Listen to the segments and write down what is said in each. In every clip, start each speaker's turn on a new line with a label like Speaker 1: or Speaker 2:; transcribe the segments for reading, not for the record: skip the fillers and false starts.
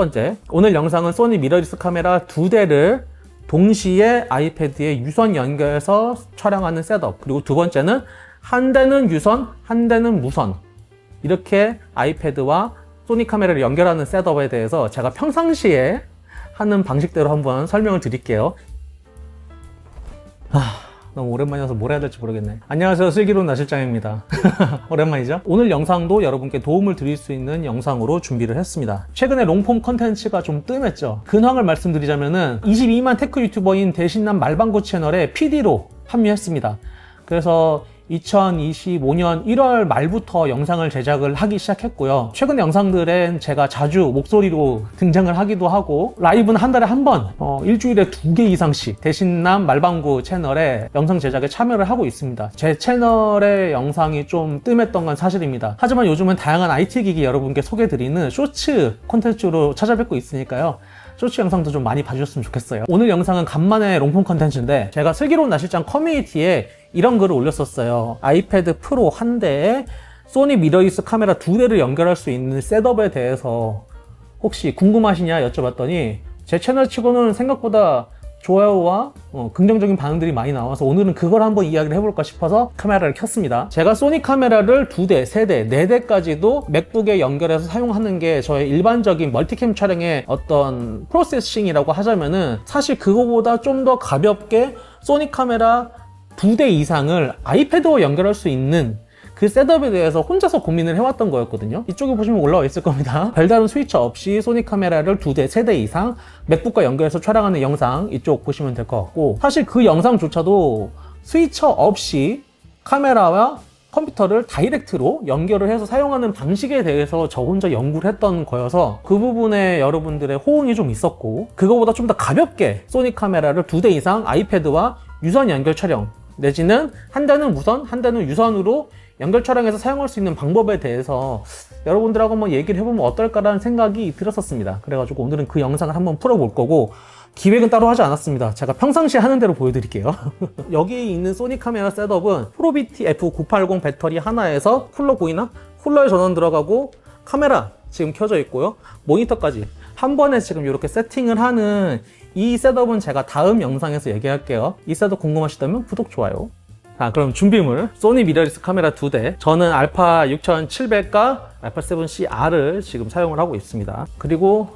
Speaker 1: 번째, 오늘 영상은 소니 미러리스 카메라 2대를 동시에 아이패드에 유선 연결해서 촬영하는 셋업, 그리고 두 번째는 한 대는 유선, 한 대는 무선, 이렇게 아이패드와 소니 카메라를 연결하는 셋업에 대해서 제가 평상시에 하는 방식대로 한번 설명을 드릴게요. 너무 오랜만이어서 뭘 해야 될지 모르겠네. 안녕하세요, 슬기로운 나실장입니다. 오랜만이죠? 오늘 영상도 여러분께 도움을 드릴 수 있는 영상으로 준비를 했습니다. 최근에 롱폼 컨텐츠가 좀 뜸했죠. 근황을 말씀드리자면은 22만 테크 유튜버인 대신남 말방구 채널에 PD로 합류했습니다. 그래서 2025년 1월 말부터 영상을 제작을 하기 시작했고요. 최근 영상들엔 제가 자주 목소리로 등장을 하기도 하고, 라이브는 한 달에 한 번, 일주일에 2개 이상씩 대신남 말방구 채널에 영상 제작에 참여를 하고 있습니다. 제 채널의 영상이 좀 뜸했던 건 사실입니다. 하지만 요즘은 다양한 IT 기기 여러분께 소개해드리는 쇼츠 콘텐츠로 찾아뵙고 있으니까요. 쇼츠 영상도 좀 많이 봐주셨으면 좋겠어요. 오늘 영상은 간만에 롱폼 컨텐츠인데, 제가 슬기로운 나실장 커뮤니티에 이런 글을 올렸었어요. 아이패드 프로 한 대에 소니 미러리스 카메라 2대를 연결할 수 있는 셋업에 대해서 혹시 궁금하시냐 여쭤봤더니, 제 채널 치고는 생각보다 좋아요와 긍정적인 반응들이 많이 나와서 오늘은 그걸 한번 이야기를 해볼까 싶어서 카메라를 켰습니다. 제가 소니 카메라를 2대, 3대, 4대까지도 맥북에 연결해서 사용하는 게 저의 일반적인 멀티캠 촬영의 어떤 프로세싱이라고 하자면은, 사실 그거보다 좀 더 가볍게 소니 카메라 2대 이상을 아이패드와 연결할 수 있는 그 셋업에 대해서 혼자서 고민을 해왔던 거였거든요. 이쪽에 보시면 올라와 있을 겁니다. 별다른 스위처 없이 소니 카메라를 2대, 3대 이상 맥북과 연결해서 촬영하는 영상, 이쪽 보시면 될 것 같고, 사실 그 영상조차도 스위처 없이 카메라와 컴퓨터를 다이렉트로 연결을 해서 사용하는 방식에 대해서 저 혼자 연구를 했던 거여서 그 부분에 여러분들의 호응이 좀 있었고, 그거보다 좀 더 가볍게 소니 카메라를 2대 이상 아이패드와 유선 연결 촬영, 내지는 한 대는 무선, 한 대는 유선으로 연결 촬영해서 사용할 수 있는 방법에 대해서 여러분들하고 한번 얘기를 해보면 어떨까라는 생각이 들었었습니다. 그래가지고 오늘은 그 영상을 한번 풀어볼 거고, 기획은 따로 하지 않았습니다. 제가 평상시에 하는 대로 보여드릴게요. 여기 있는 소니 카메라 셋업은 프로비티 F980 배터리 하나에서 쿨러 보이나? 쿨러에 전원 들어가고 카메라 지금 켜져 있고요. 모니터까지 한 번에 지금 이렇게 세팅을 하는 이 셋업은 제가 다음 영상에서 얘기할게요. 이 셋업 궁금하시다면 구독, 좋아요. 자, 그럼 준비물, 소니 미러리스 카메라 2대, 저는 알파 6700과 알파 7CR을 지금 사용을 하고 있습니다. 그리고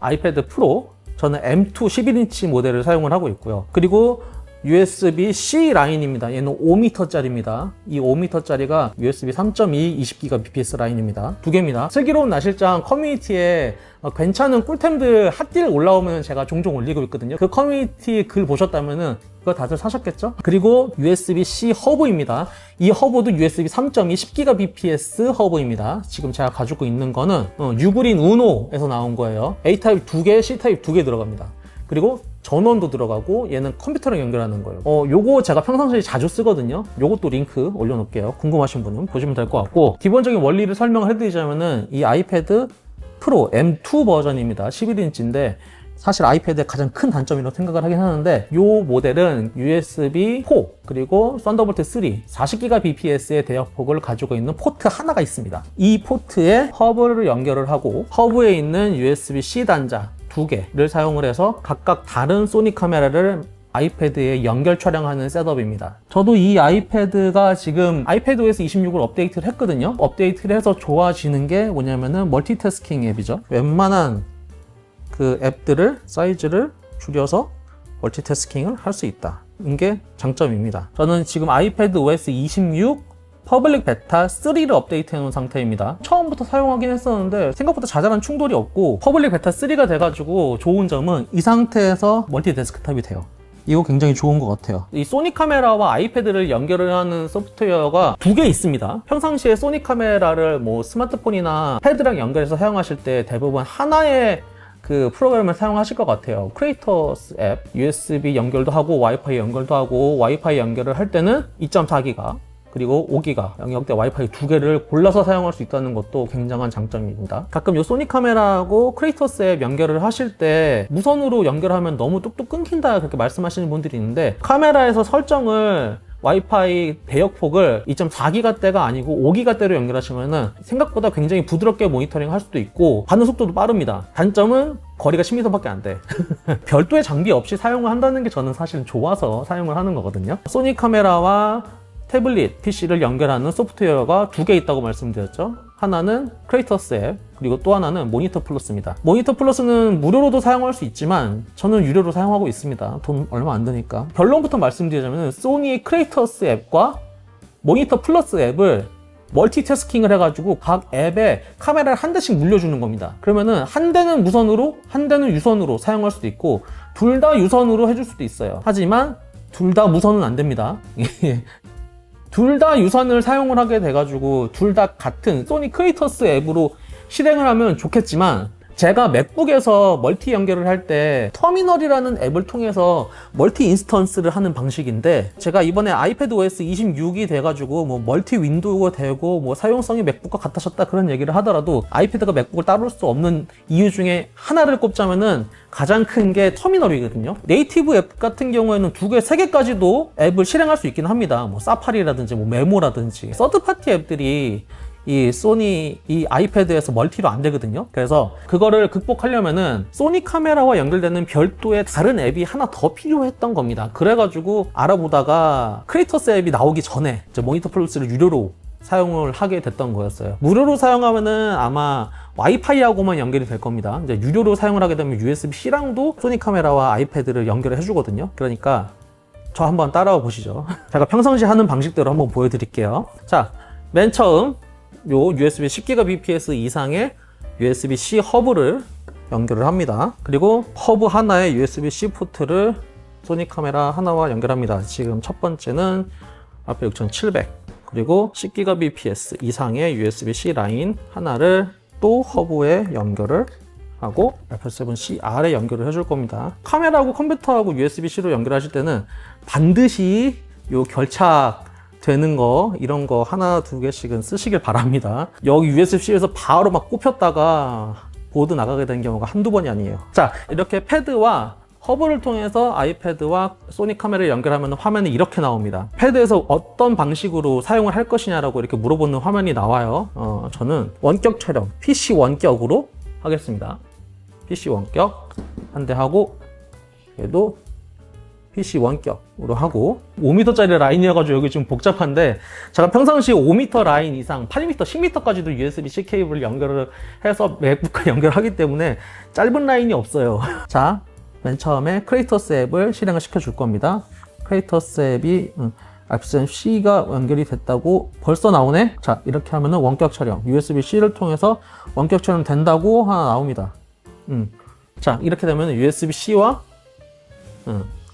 Speaker 1: 아이패드 프로, 저는 M2 11인치 모델을 사용을 하고 있고요. 그리고 USB-C 라인입니다. 얘는 5m짜리입니다. 이 5m짜리가 USB 3.2 20Gbps 라인입니다. 두 개입니다. 슬기로운 나실장 커뮤니티에 괜찮은 꿀템들 핫딜 올라오면 제가 종종 올리고 있거든요. 그 커뮤니티 글 보셨다면은 그거 다들 사셨겠죠? 그리고 USB-C 허브입니다. 이 허브도 USB 3.2 10Gbps 허브입니다. 지금 제가 가지고 있는 거는 유그린 우노에서 나온 거예요. A타입 2개, C타입 2개 들어갑니다. 그리고 전원도 들어가고, 얘는 컴퓨터랑 연결하는 거예요. 요거 제가 평상시에 자주 쓰거든요. 요것도 링크 올려놓을게요. 궁금하신 분은 보시면 될 것 같고, 기본적인 원리를 설명을 해드리자면은 이 아이패드 프로 M2 버전입니다. 11인치인데 사실 아이패드의 가장 큰 단점이라고 생각을 하긴 하는데, 이 모델은 USB 4 그리고 썬더볼트 3 40Gbps의 대역폭을 가지고 있는 포트 하나가 있습니다. 이 포트에 허브를 연결을 하고, 허브에 있는 USB-C 단자 2개를 사용을 해서 각각 다른 소니 카메라를 아이패드에 연결 촬영하는 셋업입니다. 저도 이 아이패드가 지금 아이패드OS 26을 업데이트를 했거든요. 업데이트를 해서 좋아지는 게 뭐냐면은 멀티태스킹 앱이죠. 웬만한 그 앱들을 사이즈를 줄여서 멀티태스킹을 할 수 있다. 이게 장점입니다. 저는 지금 아이패드OS 26 퍼블릭 베타 3를 업데이트 해놓은 상태입니다. 처음부터 사용하긴 했었는데 생각보다 자잘한 충돌이 없고, 퍼블릭 베타 3가 돼가지고 좋은 점은 이 상태에서 멀티 데스크탑이 돼요. 이거 굉장히 좋은 것 같아요. 이 소니 카메라와 아이패드를 연결을 하는 소프트웨어가 2개 있습니다. 평상시에 소니 카메라를 뭐 스마트폰이나 패드랑 연결해서 사용하실 때 대부분 하나의 그 프로그램을 사용하실 것 같아요. 크리에이터스 앱, USB 연결도 하고 와이파이 연결도 하고, 와이파이 연결을 할 때는 2.4기가 그리고 5기가 영역대 와이파이 2개를 골라서 사용할 수 있다는 것도 굉장한 장점입니다. 가끔 이 소니 카메라하고 크리에이터스 앱 연결을 하실 때 무선으로 연결하면 너무 뚝뚝 끊긴다 그렇게 말씀하시는 분들이 있는데, 카메라에서 설정을 와이파이 대역폭을 2.4기가대가 아니고 5기가대로 연결하시면은 생각보다 굉장히 부드럽게 모니터링 할 수도 있고 반응 속도도 빠릅니다. 단점은 거리가 10m밖에 안 돼. 별도의 장비 없이 사용을 한다는 게 저는 사실 좋아서 사용을 하는 거거든요. 소니 카메라와 태블릿 PC를 연결하는 소프트웨어가 두 개 있다고 말씀드렸죠. 하나는 크레이터스 앱, 그리고 또 하나는 모니터 플러스입니다. 모니터 플러스는 무료로도 사용할 수 있지만 저는 유료로 사용하고 있습니다. 돈 얼마 안 드니까. 결론부터 말씀드리자면 소니의 크레이터스 앱과 모니터 플러스 앱을 멀티태스킹을 해가지고 각 앱에 카메라를 한 대씩 물려주는 겁니다. 그러면은 한 대는 무선으로, 한 대는 유선으로 사용할 수도 있고 둘 다 유선으로 해줄 수도 있어요. 하지만 둘 다 무선은 안 됩니다. 둘 다 유선을 사용을 하게 돼가지고 둘 다 같은 소니 크리에이터스 앱으로 실행을 하면 좋겠지만 제가 맥북에서 멀티 연결을 할 때 터미널이라는 앱을 통해서 멀티 인스턴스를 하는 방식인데 제가 이번에 아이패드 OS 26이 돼가지고 뭐 멀티 윈도우가 되고 뭐 사용성이 맥북과 같아졌다 그런 얘기를 하더라도 아이패드가 맥북을 따를 수 없는 이유 중에 하나를 꼽자면은 가장 큰 게 터미널이거든요. 네이티브 앱 같은 경우에는 두 개, 세 개까지도 앱을 실행할 수 있긴 합니다. 뭐 사파리라든지 뭐 메모라든지 서드파티 앱들이 이 소니 이 아이패드에서 멀티로 안 되거든요. 그래서 그거를 극복하려면은 소니 카메라와 연결되는 별도의 다른 앱이 하나 더 필요했던 겁니다. 그래가지고 알아보다가 크리에이터스 앱이 나오기 전에 이제 모니터 플러스를 유료로 사용을 하게 됐던 거였어요. 무료로 사용하면은 아마 와이파이하고만 연결이 될 겁니다. 이제 유료로 사용을 하게 되면 USB-C랑도 소니 카메라와 아이패드를 연결을 해주거든요. 그러니까 저 한번 따라와 보시죠. 제가 평상시에 하는 방식대로 한번 보여드릴게요. 자, 맨 처음 요 USB 10GBps 이상의 USB-C 허브를 연결을 합니다. 그리고 허브 하나에 USB-C 포트를 소니 카메라 하나와 연결합니다. 지금 첫 번째는 알파 6700 그리고 10GBps 이상의 USB-C 라인 하나를 또 허브에 연결을 하고 알파 7CR에 연결을 해줄 겁니다. 카메라하고 컴퓨터하고 USB-C로 연결하실 때는 반드시 요 결착 되는 거 이런 거 하나 두 개씩은 쓰시길 바랍니다. 여기 USB-C에서 바로 막 꼽혔다가 보드 나가게 된 경우가 한두 번이 아니에요. 자, 이렇게 패드와 허브를 통해서 아이패드와 소니 카메라를 연결하면 화면이 이렇게 나옵니다. 패드에서 어떤 방식으로 사용을 할 것이냐라고 이렇게 물어보는 화면이 나와요. 저는 원격 촬영, PC 원격으로 하겠습니다. PC 원격 한 대 하고 얘도 PC 원격으로 하고 5m짜리 라인이어가지고 여기 좀 복잡한데 제가 평상시에 5m 라인 이상 8m, 10m까지도 USB-C 케이블을 연결을 해서 맥북과 연결하기 때문에 짧은 라인이 없어요. 자, 맨 처음에 크리에이터스 앱을 실행을 시켜줄 겁니다. 크리에이터스 앱이 알파7C가 연결이 됐다고 벌써 나오네? 자, 이렇게 하면은 원격 촬영 USB-C를 통해서 원격 촬영 된다고 하나 나옵니다. 자, 이렇게 되면 USB-C와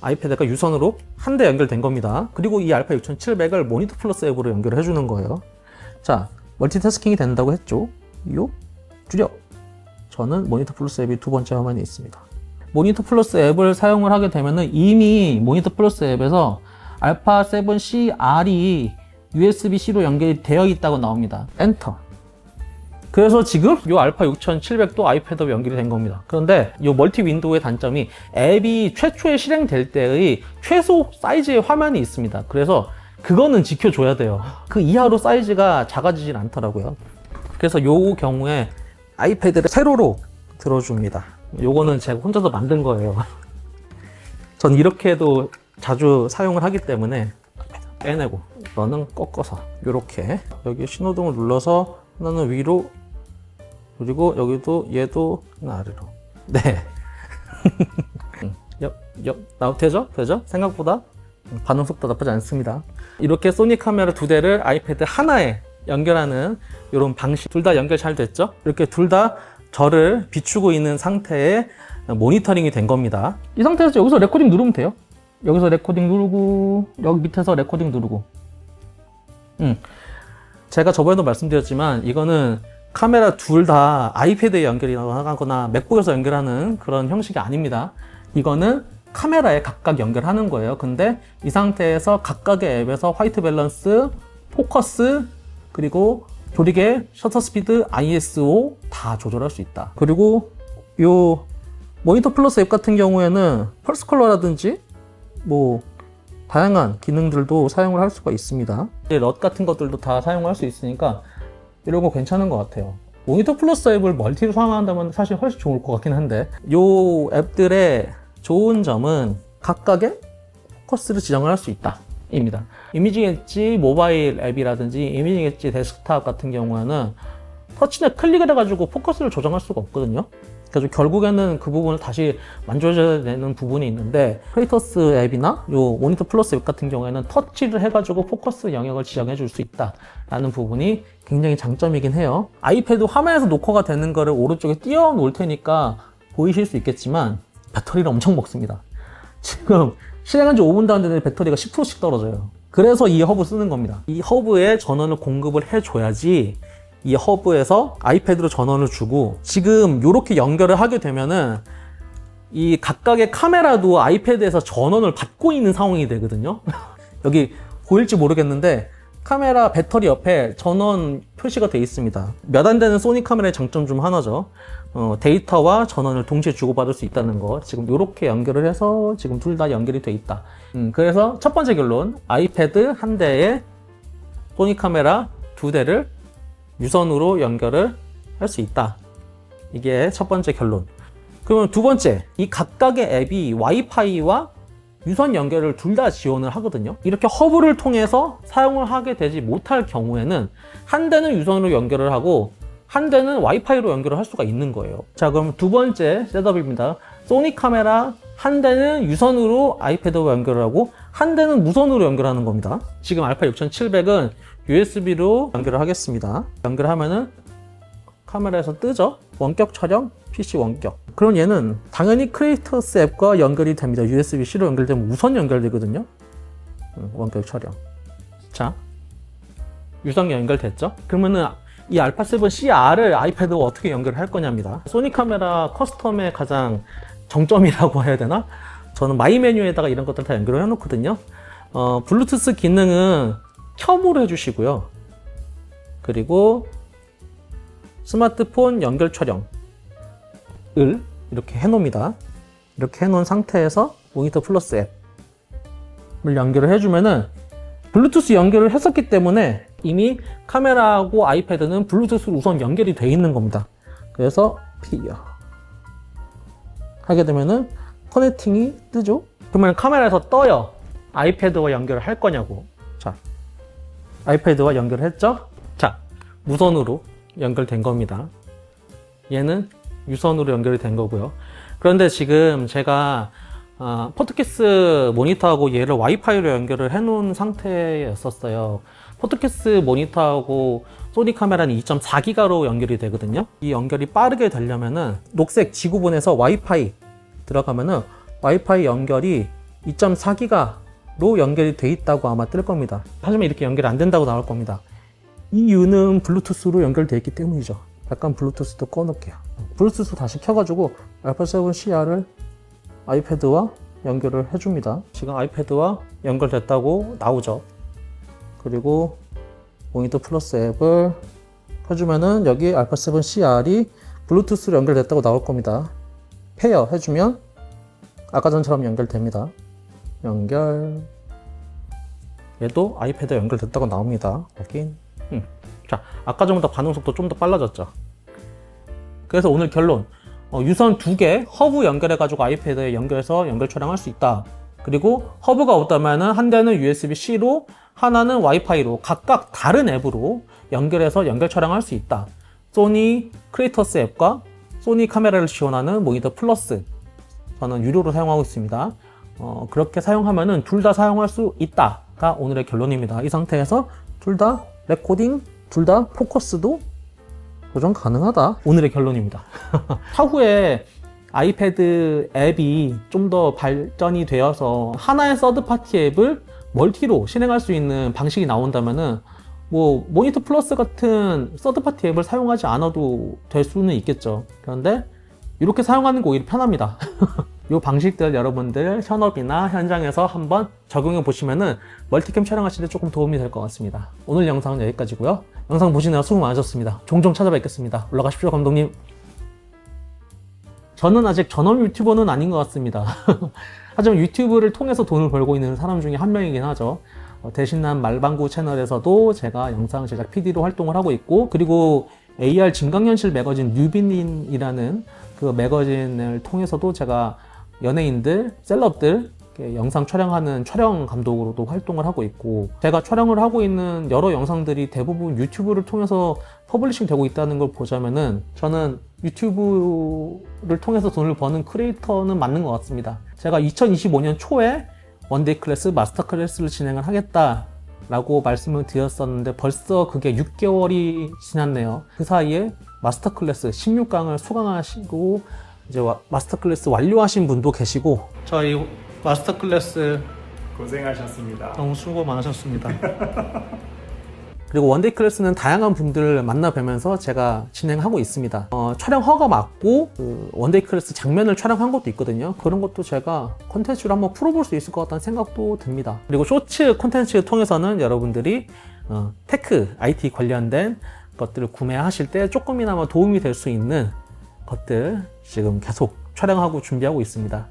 Speaker 1: 아이패드가 유선으로 한 대 연결된 겁니다. 그리고 이 알파 6700을 모니터 플러스 앱으로 연결을 해주는 거예요. 자, 멀티태스킹이 된다고 했죠. 요 줄여. 저는 모니터 플러스 앱이 두 번째 화면에 있습니다. 모니터 플러스 앱을 사용을 하게 되면은 이미 모니터 플러스 앱에서 알파 7CR이 USB-C로 연결이 되어 있다고 나옵니다. 엔터. 그래서 지금 이 알파 6700도 아이패드와 연결이 된 겁니다. 그런데 이 멀티 윈도우의 단점이 앱이 최초에 실행될 때의 최소 사이즈의 화면이 있습니다. 그래서 그거는 지켜줘야 돼요. 그 이하로 사이즈가 작아지진 않더라고요. 그래서 이 경우에 아이패드를 세로로 들어줍니다. 요거는 제가 혼자서 만든 거예요. 전 이렇게도 자주 사용을 하기 때문에 빼내고 너는 꺾어서 이렇게 여기 신호등을 눌러서 하나는 위로 그리고 여기도 얘도 하나 아래로. 네. 되죠? 되죠? 생각보다 반응 속도 나쁘지 않습니다. 이렇게 소니 카메라 두 대를 아이패드 하나에 연결하는 이런 방식 둘 다 연결 잘 됐죠? 이렇게 둘 다 저를 비추고 있는 상태의 모니터링이 된 겁니다. 이 상태에서 여기서 레코딩 누르면 돼요. 여기서 레코딩 누르고 여기 밑에서 레코딩 누르고 제가 저번에도 말씀드렸지만 이거는 카메라 둘 다 아이패드에 연결이 나가거나 맥북에서 연결하는 그런 형식이 아닙니다. 이거는 카메라에 각각 연결하는 거예요. 근데 이 상태에서 각각의 앱에서 화이트 밸런스, 포커스, 그리고 조리개, 셔터 스피드, ISO 다 조절할 수 있다. 그리고 요 모니터 플러스 앱 같은 경우에는 펄스 컬러라든지 뭐 다양한 기능들도 사용을 할 수가 있습니다. 럿 같은 것들도 다 사용을 할 수 있으니까 이런 거 괜찮은 것 같아요. 모니터 플러스 앱을 멀티로 사용한다면 사실 훨씬 좋을 것 같긴 한데, 이 앱들의 좋은 점은 각각의 포커스를 지정을 할 수 있다 입니다. 이미징 엣지 모바일 앱이라든지 이미징 엣지 데스크탑 같은 경우에는 터치나 클릭을 해가지고 포커스를 조정할 수가 없거든요. 그래서 결국에는 그 부분을 다시 만져줘야 되는 부분이 있는데, 크레이터스 앱이나 요 모니터 플러스 앱 같은 경우에는 터치를 해가지고 포커스 영역을 지정해 줄 수 있다라는 부분이 굉장히 장점이긴 해요. 아이패드 화면에서 녹화가 되는 거를 오른쪽에 띄워 놓을 테니까 보이실 수 있겠지만 배터리를 엄청 먹습니다. 지금 실행한 지 5분도 안 되는데 배터리가 10%씩 떨어져요. 그래서 이 허브 쓰는 겁니다. 이 허브에 전원을 공급을 해줘야지 이 허브에서 아이패드로 전원을 주고, 지금 이렇게 연결을 하게 되면은 이 각각의 카메라도 아이패드에서 전원을 받고 있는 상황이 되거든요. 여기 보일지 모르겠는데 카메라 배터리 옆에 전원 표시가 되어 있습니다. 몇 안 되는 소니 카메라의 장점 중 하나죠. 데이터와 전원을 동시에 주고받을 수 있다는 거. 지금 이렇게 연결을 해서 지금 둘 다 연결이 되어 있다. 그래서 첫 번째 결론, 아이패드 한 대에 소니 카메라 두 대를 유선으로 연결을 할 수 있다. 이게 첫 번째 결론. 그러면 두 번째, 이 각각의 앱이 와이파이와 유선 연결을 둘 다 지원을 하거든요. 이렇게 허브를 통해서 사용을 하게 되지 못할 경우에는 한 대는 유선으로 연결을 하고 한 대는 와이파이로 연결을 할 수가 있는 거예요. 자, 그럼 두 번째 셋업입니다. 소니 카메라 한 대는 유선으로 아이패드와 연결을 하고 한 대는 무선으로 연결하는 겁니다. 지금 알파 6700은 USB로 연결을 하겠습니다. 연결하면은 카메라에서 뜨죠? 원격 촬영, PC 원격. 그럼 얘는 당연히 크리에이터스 앱과 연결이 됩니다. USB-C로 연결되면 우선 연결되거든요. 원격 촬영. 자, 유선 연결됐죠? 그러면은 이 알파7CR을 아이패드와 어떻게 연결할 거냐입니다. 소니 카메라 커스텀의 가장 정점이라고 해야 되나? 저는 마이 메뉴에다가 이런 것들 다 연결을 해놓거든요. 블루투스 기능은 켬으로 해주시고요. 그리고 스마트폰 연결 촬영을 이렇게 해놓습니다. 이렇게 해놓은 상태에서 모니터 플러스 앱을 연결을 해주면은 블루투스 연결을 했었기 때문에 이미 카메라하고 아이패드는 블루투스로 우선 연결이 되어 있는 겁니다. 그래서 피어 하게 되면은 커넥팅이 뜨죠. 그러면 카메라에서 떠요. 아이패드와 연결을 할 거냐고. 자, 아이패드와 연결을 했죠. 자, 무선으로 연결된 겁니다. 얘는 유선으로 연결이 된 거고요. 그런데 지금 제가 포트캐스 모니터하고 얘를 와이파이로 연결을 해 놓은 상태였었어요. 포트캐스 모니터하고 소니 카메라는 2.4기가로 연결이 되거든요. 이 연결이 빠르게 되려면은 녹색 지구본에서 와이파이 들어가면은 와이파이 연결이 2.4기가로 연결이 돼 있다고 아마 뜰 겁니다. 하지만 이렇게 연결이 안 된다고 나올 겁니다. 이유는 블루투스로 연결되어 있기 때문이죠. 약간 블루투스도 꺼놓을게요. 블루투스 다시 켜가지고 알파7CR을 아이패드와 연결을 해줍니다. 지금 아이패드와 연결됐다고 나오죠. 그리고 모니터 플러스 앱을 켜주면은 여기 알파7CR이 블루투스로 연결됐다고 나올 겁니다. 페어 해주면 아까 전처럼 연결됩니다. 연결. 얘도 아이패드에 연결됐다고 나옵니다. 확인. 자, 아까 전보다 반응 속도 좀 더 빨라졌죠. 그래서 오늘 결론, 유선 2개 허브 연결해가지고 아이패드에 연결해서 연결 촬영할 수 있다. 그리고 허브가 없다면은 한 대는 USB-C로 하나는 와이파이로 각각 다른 앱으로 연결해서 연결 촬영할 수 있다. 소니 크리에이터스 앱과 소니 카메라를 지원하는 모니터 플러스, 저는 유료로 사용하고 있습니다. 그렇게 사용하면은 둘 다 사용할 수 있다가 오늘의 결론입니다. 이 상태에서 둘 다 레코딩, 둘 다 포커스도 조정 가능하다. 오늘의 결론입니다. 차후에 아이패드 앱이 좀 더 발전이 되어서 하나의 서드파티 앱을 멀티로 실행할 수 있는 방식이 나온다면은 뭐 모니터 플러스 같은 서드파티 앱을 사용하지 않아도 될 수는 있겠죠. 그런데 이렇게 사용하는 게 오히려 편합니다. 이 방식들 여러분들 현업이나 현장에서 한번 적용해 보시면은 멀티캠 촬영하실 때 조금 도움이 될 것 같습니다. 오늘 영상은 여기까지고요. 영상 보시느라 수고 많으셨습니다. 종종 찾아뵙겠습니다. 올라가십시오, 감독님. 저는 아직 전업 유튜버는 아닌 것 같습니다. 하지만 유튜브를 통해서 돈을 벌고 있는 사람 중에 한 명이긴 하죠. 대신난 말방구 채널에서도 제가 영상 제작 PD로 활동을 하고 있고, 그리고 AR 증강현실 매거진 뉴비닌이라는 그 매거진을 통해서도 제가 연예인들, 셀럽들 영상 촬영하는 촬영 감독으로도 활동을 하고 있고, 제가 촬영을 하고 있는 여러 영상들이 대부분 유튜브를 통해서 퍼블리싱 되고 있다는 걸 보자면은 저는 유튜브를 통해서 돈을 버는 크리에이터는 맞는 것 같습니다. 제가 2025년 초에 원데이 클래스, 마스터 클래스를 진행을 하겠다라고 말씀을 드렸었는데 벌써 그게 6개월이 지났네요. 그 사이에 마스터 클래스 16강을 수강하시고 이제 마스터 클래스 완료하신 분도 계시고, 저희 마스터 클래스
Speaker 2: 고생하셨습니다.
Speaker 1: 너무 수고 많으셨습니다. 그리고 원데이 클래스는 다양한 분들을 만나 뵈면서 제가 진행하고 있습니다. 촬영 허가 맞고 그 원데이 클래스 장면을 촬영한 것도 있거든요. 그런 것도 제가 콘텐츠로 한번 풀어볼 수 있을 것 같다는 생각도 듭니다. 그리고 쇼츠 콘텐츠 통해서는 여러분들이 테크, IT 관련된 것들을 구매하실 때 조금이나마 도움이 될 수 있는 것들 지금 계속 촬영하고 준비하고 있습니다.